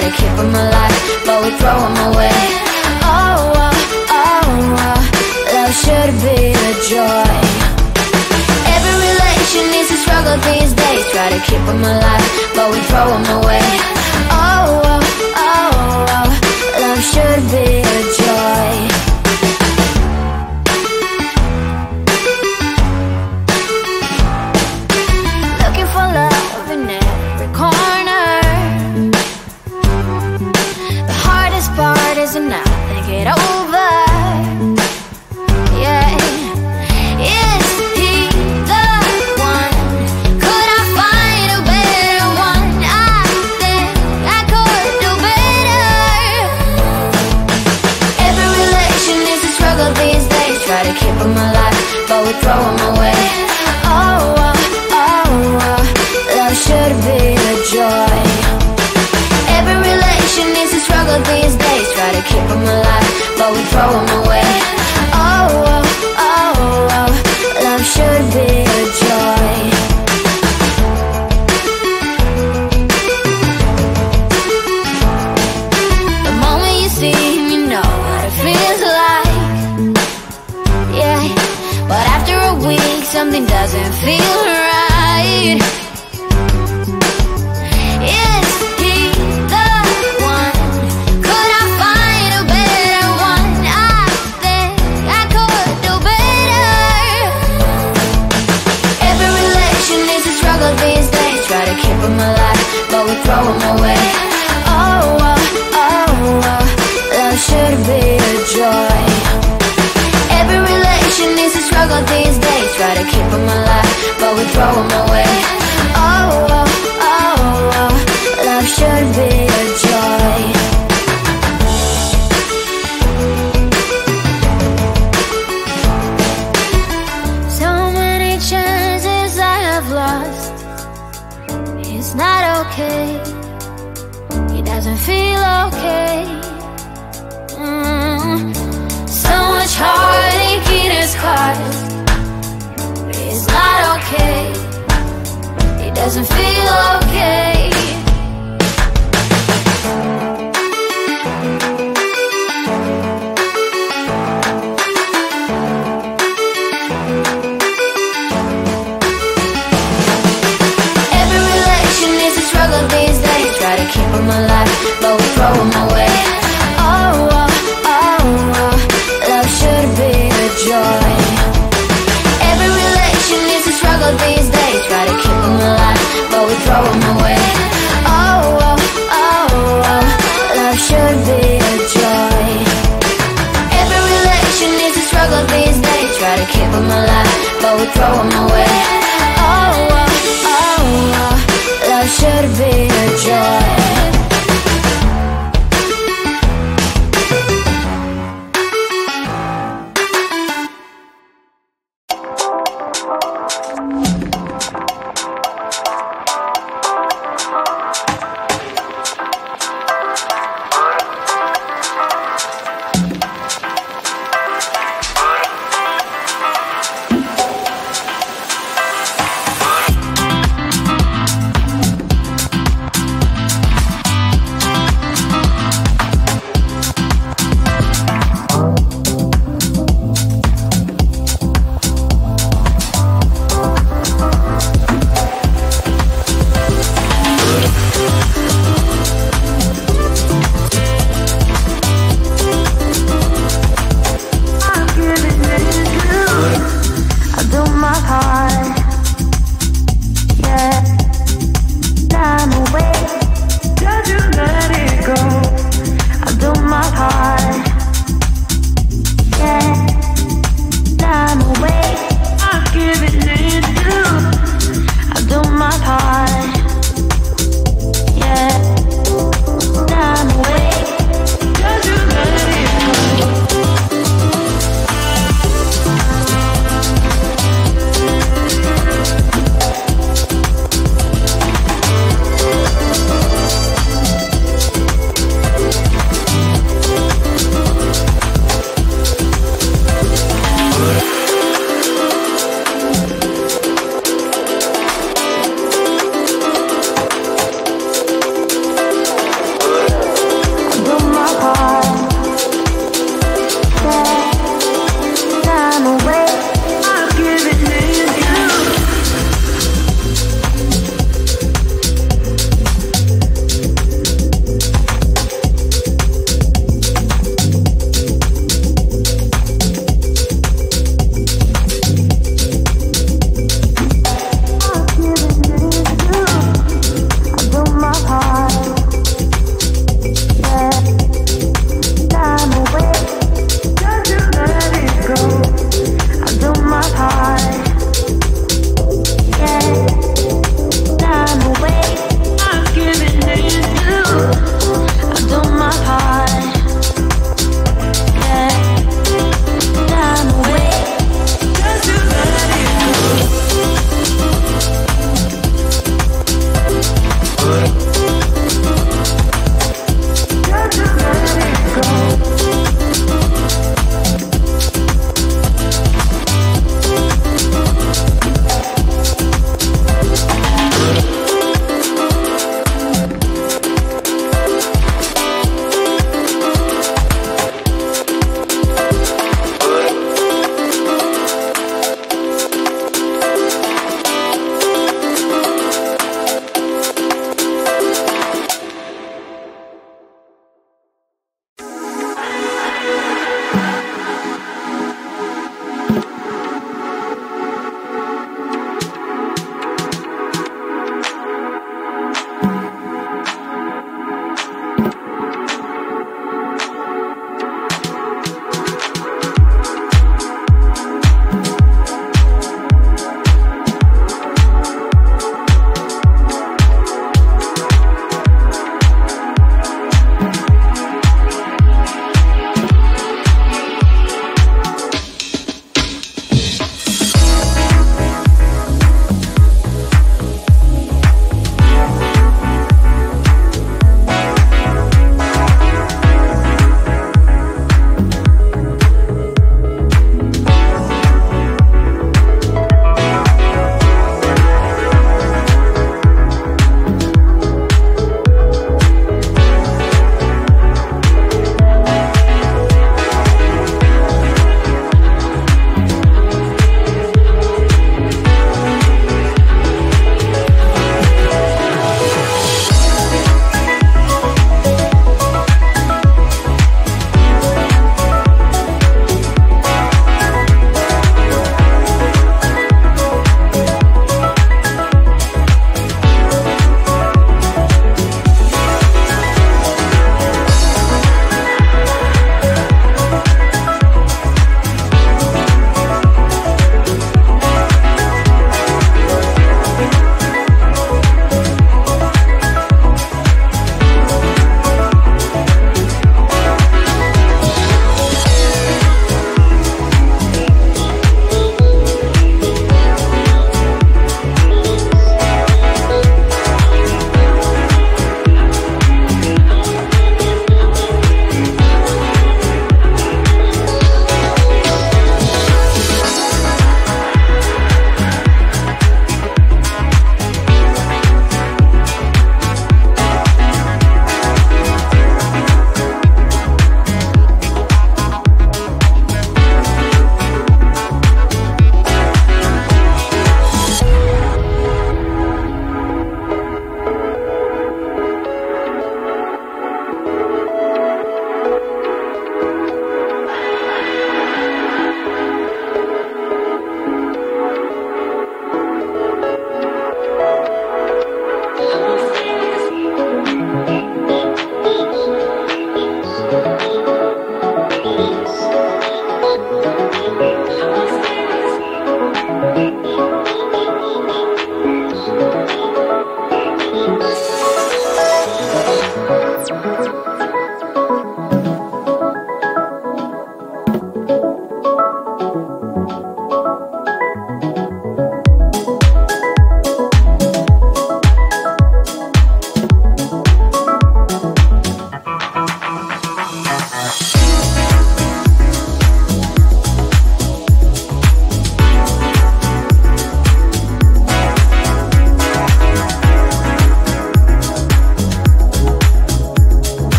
try to keep them alive, but we throw them away. Oh, oh, oh, oh, love should be a joy. Every relation needs a struggle these days. Try to keep them alive, but we throw them away. Oh, oh, oh, oh, love should be a joy. Looking for love in every corner. The hardest part is to not think it over. Yeah. Is he the one? Could I find a better one? I think I could do better. Every relation is a struggle these days. Try to keep them alive, but we throw them away. Oh, oh, oh, oh, love should be a joy. Every relation is a struggle these days. Try to keep them alive, but we throw them away. Oh, oh, oh, oh, love should be a joy. The moment you see him, you know what it feels like. Yeah, but after a week, something doesn't feel right. Is he the one? Could I find a better one? I think I could do better. Every relation is a struggle these days. Try to keep them alive, but we throw them away. Oh, oh, oh, oh, love should be a joy. Every relation is a struggle these days. Try to keep them alive, but we throw them away. Oh, oh, oh, oh, love should be a joy. So many chances I have lost. It's not okay. It doesn't feel okay. So much heartache in his heart. It's not okay. It doesn't feel okay. Every relation is a struggle these days. Try to keep them alive, but we throw them away. Oh, oh, oh, oh, love should be a joy. Every relation is a struggle these days. Try to keep them alive, but we throw them away. Oh, oh, oh, oh, love should be a joy. Every relation is a struggle these days. Try to keep them alive, but we throw them away. Oh, oh, oh, oh, love should be a joy.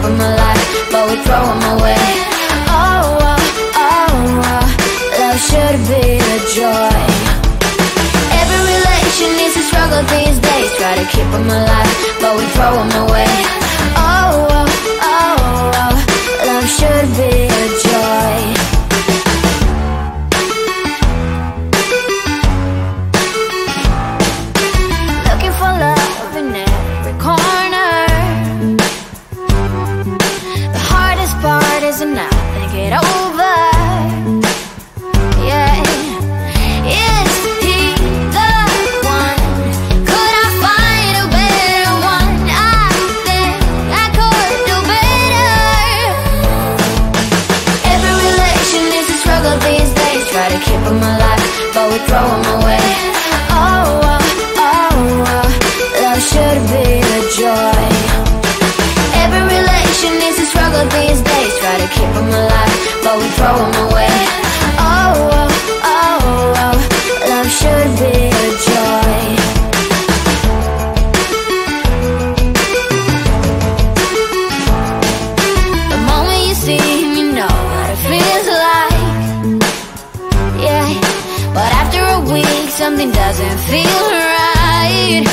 them alive, but we throw them away. Oh, oh, oh, oh, love should be a joy. Every relation needs a struggle these days. Try to keep them alive, but we throw them away. Oh, oh, oh, oh, love should be a joy. Looking for love in every corner. The hardest part is to not think it over. Yeah. Is he the one? Could I find a better one? I think I could do better. Every relation is a struggle these days. Try to keep them alive, but we throw them away. Oh, oh, oh, oh, love should be a joy. Every relation is a struggle these days. Try to keep them alive, but we throw them away. Oh, oh, oh, oh, love should be a joy. The moment you see him, you know what it feels like. Yeah, but after a week, something doesn't feel right.